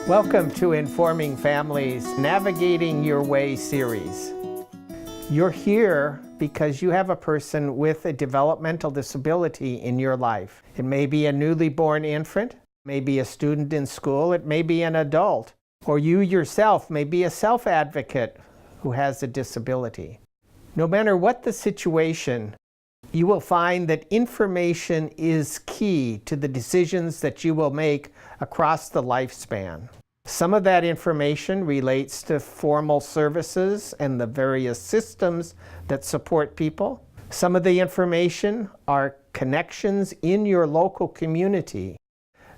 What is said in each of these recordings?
Welcome to Informing Families Navigating Your Way series. You're here because you have a person with a developmental disability in your life. It may be a newly born infant, may be a student in school, it may be an adult, or you yourself may be a self-advocate who has a disability. No matter what the situation, you will find that information is key to the decisions that you will make across the lifespan. Some of that information relates to formal services and the various systems that support people. Some of the information are connections in your local community.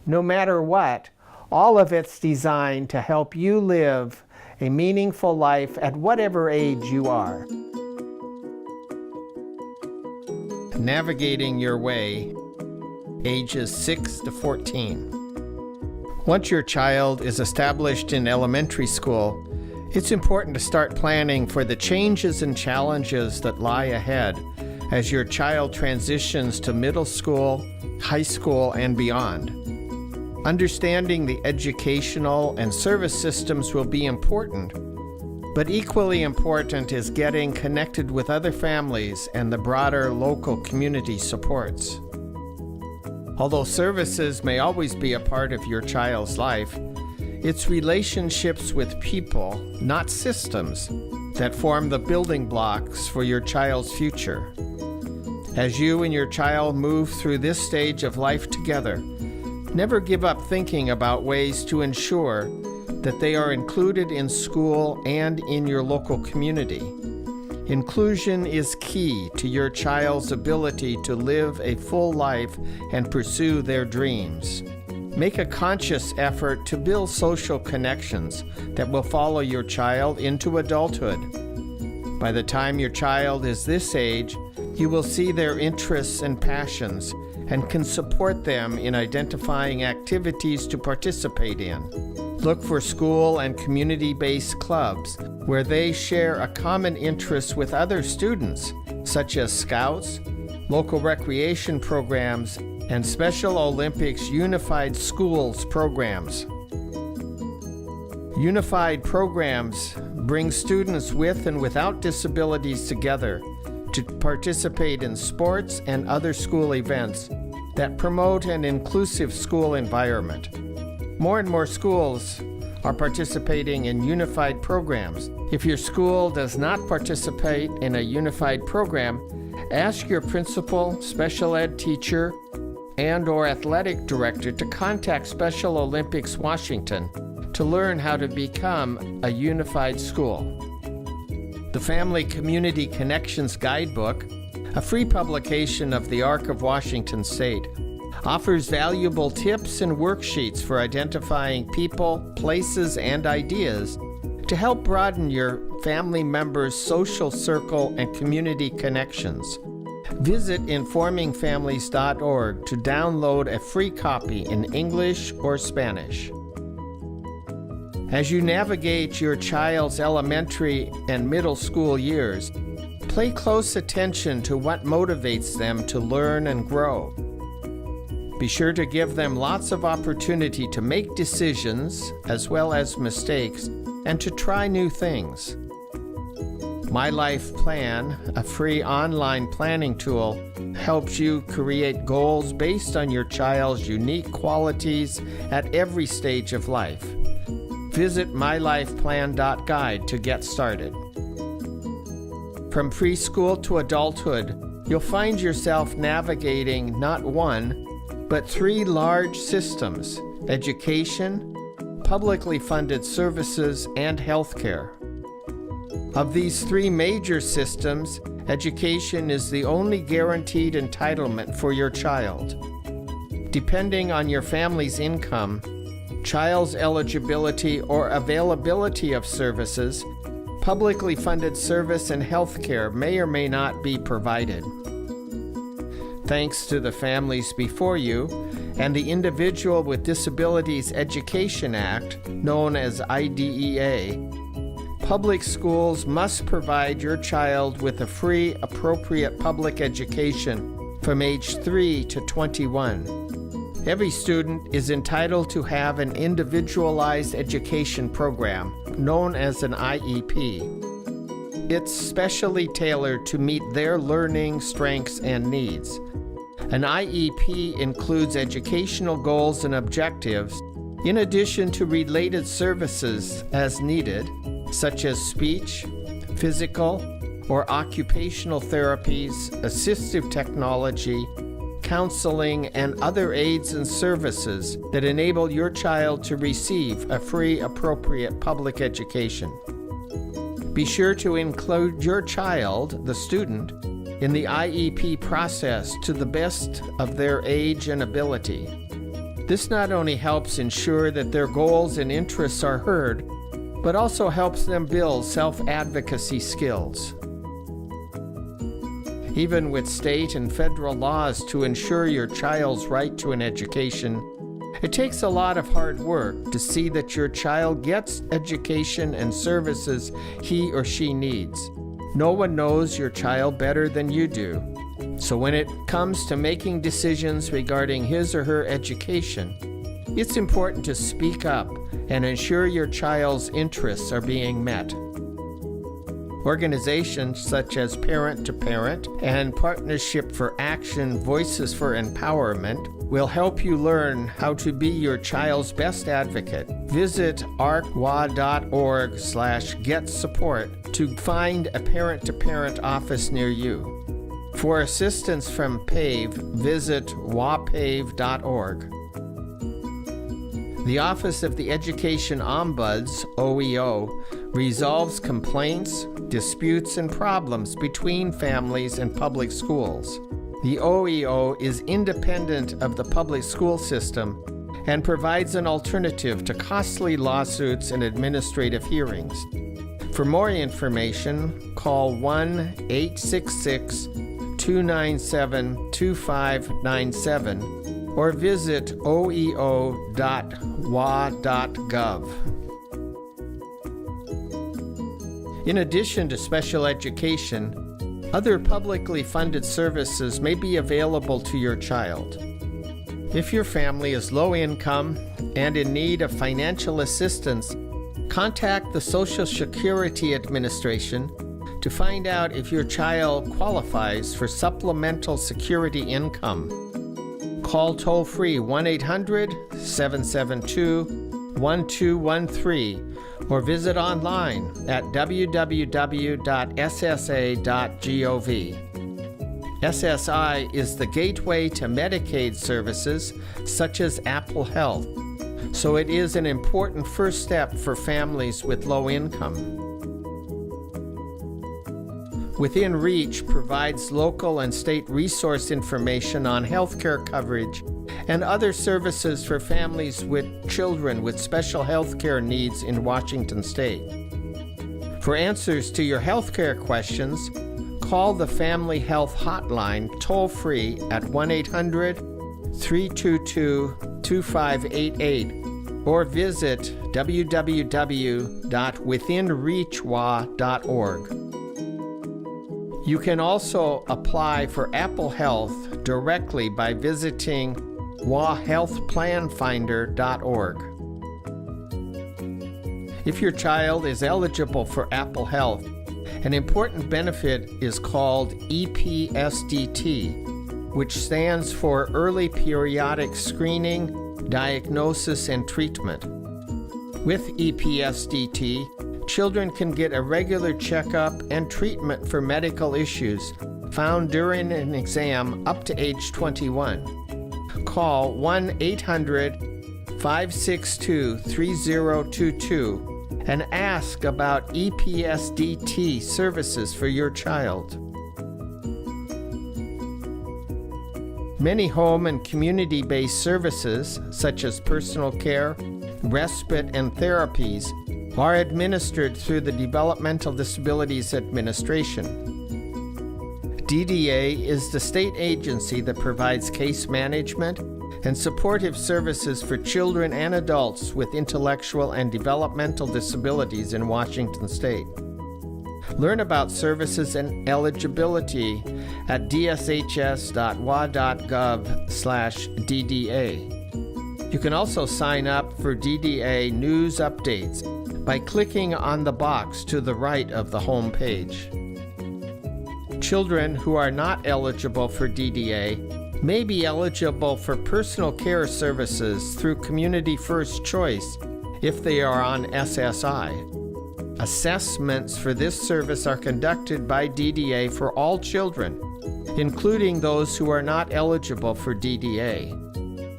No matter what, all of it's designed to help you live a meaningful life at whatever age you are. Navigating your way, ages 6 to 14. Once your child is established in elementary school, it's important to start planning for the changes and challenges that lie ahead as your child transitions to middle school, high school, and beyond. Understanding the educational and service systems will be important, but equally important is getting connected with other families and the broader local community supports. Although services may always be a part of your child's life, it's relationships with people, not systems, that form the building blocks for your child's future. As you and your child move through this stage of life together, never give up thinking about ways to ensure that they are included in school and in your local community. Inclusion is key to your child's ability to live a full life and pursue their dreams. Make a conscious effort to build social connections that will follow your child into adulthood. By the time your child is this age, you will see their interests and passions and can support them in identifying activities to participate in. Look for school and community-based clubs where they share a common interest with other students, such as Scouts, local recreation programs, and Special Olympics Unified Schools programs. Unified programs bring students with and without disabilities together to participate in sports and other school events that promote an inclusive school environment. More and more schools are participating in unified programs. If your school does not participate in a unified program, ask your principal, special ed teacher, and/or athletic director to contact Special Olympics Washington to learn how to become a unified school. The Family Community Connections Guidebook, a free publication of the Arc of Washington State, offers valuable tips and worksheets for identifying people, places, and ideas to help broaden your family members' social circle and community connections. Visit informingfamilies.org to download a free copy in English or Spanish. As you navigate your child's elementary and middle school years, pay close attention to what motivates them to learn and grow. Be sure to give them lots of opportunity to make decisions as well as mistakes and to try new things. My Life Plan, a free online planning tool, helps you create goals based on your child's unique qualities at every stage of life. Visit mylifeplan.guide to get started. From preschool to adulthood, you'll find yourself navigating not one, but three large systems: education, publicly funded services, and healthcare. Of these three major systems, education is the only guaranteed entitlement for your child. Depending on your family's income, child's eligibility or availability of services, publicly funded service and healthcare may or may not be provided. Thanks to the Families Before You and the Individual with Disabilities Education Act, known as IDEA, public schools must provide your child with a free, appropriate public education from age 3 to 21. Every student is entitled to have an individualized education program known as an IEP. It's specially tailored to meet their learning strengths and needs. An IEP includes educational goals and objectives, in addition to related services as needed, such as speech, physical, or occupational therapies, assistive technology, counseling, and other aids and services that enable your child to receive a free, appropriate public education. Be sure to include your child, the student, in the IEP process to the best of their age and ability. This not only helps ensure that their goals and interests are heard, but also helps them build self-advocacy skills. Even with state and federal laws to ensure your child's right to an education, it takes a lot of hard work to see that your child gets education and services he or she needs. No one knows your child better than you do. So when it comes to making decisions regarding his or her education, it's important to speak up and ensure your child's interests are being met. Organizations such as Parent to Parent and Partnership for Action Voices for Empowerment will help you learn how to be your child's best advocate. Visit arcwa.org/getsupport to find a parent-to-parent office near you. For assistance from PAVE, visit wapave.org. The Office of the Education Ombuds, OEO, resolves complaints, disputes, and problems between families and public schools. The OEO is independent of the public school system and provides an alternative to costly lawsuits and administrative hearings. For more information, call 1-866-297-2597 or visit oeo.wa.gov. In addition to special education, other publicly funded services may be available to your child. If your family is low income and in need of financial assistance, contact the Social Security Administration to find out if your child qualifies for supplemental security income. Call toll-free 1-800-772-1213 or visit online at www.ssa.gov. SSI is the gateway to Medicaid services such as Apple Health, so it is an important first step for families with low income. Within Reach provides local and state resource information on healthcare coverage and other services for families with children with special healthcare needs in Washington State. For answers to your healthcare questions, call the Family Health Hotline toll-free at 1-800-322-2588 or visit www.withinreachwa.org. You can also apply for Apple Health directly by visiting wahealthplanfinder.org. If your child is eligible for Apple Health, an important benefit is called EPSDT, which stands for Early Periodic Screening, Diagnosis, and Treatment. With EPSDT, children can get a regular checkup and treatment for medical issues found during an exam up to age 21. Call 1-800-562-3022 and ask about EPSDT services for your child. Many home and community-based services, such as personal care, respite, and therapies, are administered through the Developmental Disabilities Administration. DDA is the state agency that provides case management and supportive services for children and adults with intellectual and developmental disabilities in Washington State. Learn about services and eligibility at dshs.wa.gov/DDA. You can also sign up for DDA news updates by clicking on the box to the right of the home page. Children who are not eligible for DDA may be eligible for personal care services through Community First Choice if they are on SSI. Assessments for this service are conducted by DDA for all children, including those who are not eligible for DDA.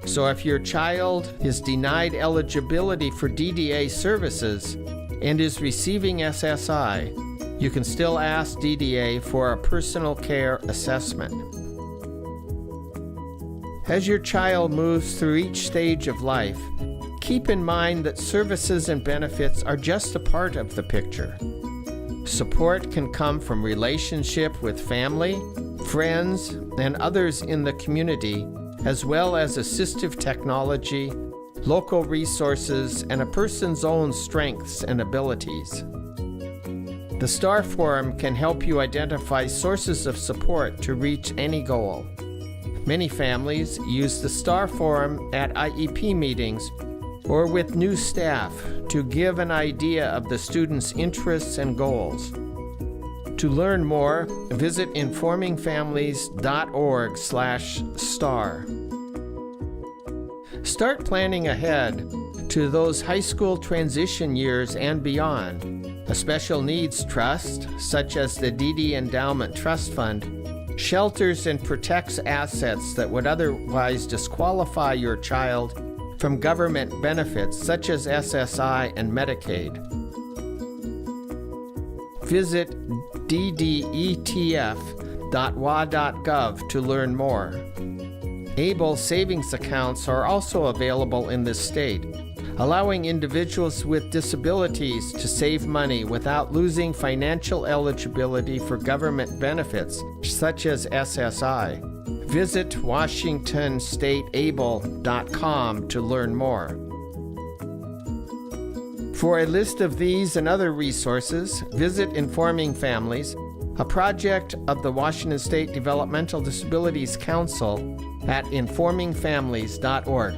So if your child is denied eligibility for DDA services and is receiving SSI, you can still ask DDA for a personal care assessment. As your child moves through each stage of life, keep in mind that services and benefits are just a part of the picture. Support can come from relationship with family, friends, and others in the community, as well as assistive technology, local resources, and a person's own strengths and abilities. The STAR Forum can help you identify sources of support to reach any goal. Many families use the STAR Forum at IEP meetings or with new staff to give an idea of the student's interests and goals. To learn more, visit informingfamilies.org/star. Start planning ahead to those high school transition years and beyond. A special needs trust, such as the DD Endowment Trust Fund, shelters and protects assets that would otherwise disqualify your child from government benefits such as SSI and Medicaid. Visit ddetf.wa.gov to learn more. ABLE savings accounts are also available in this state, allowing individuals with disabilities to save money without losing financial eligibility for government benefits such as SSI. Visit WashingtonStateAble.com to learn more. For a list of these and other resources, visit Informing Families, a project of the Washington State Developmental Disabilities Council, at informingfamilies.org.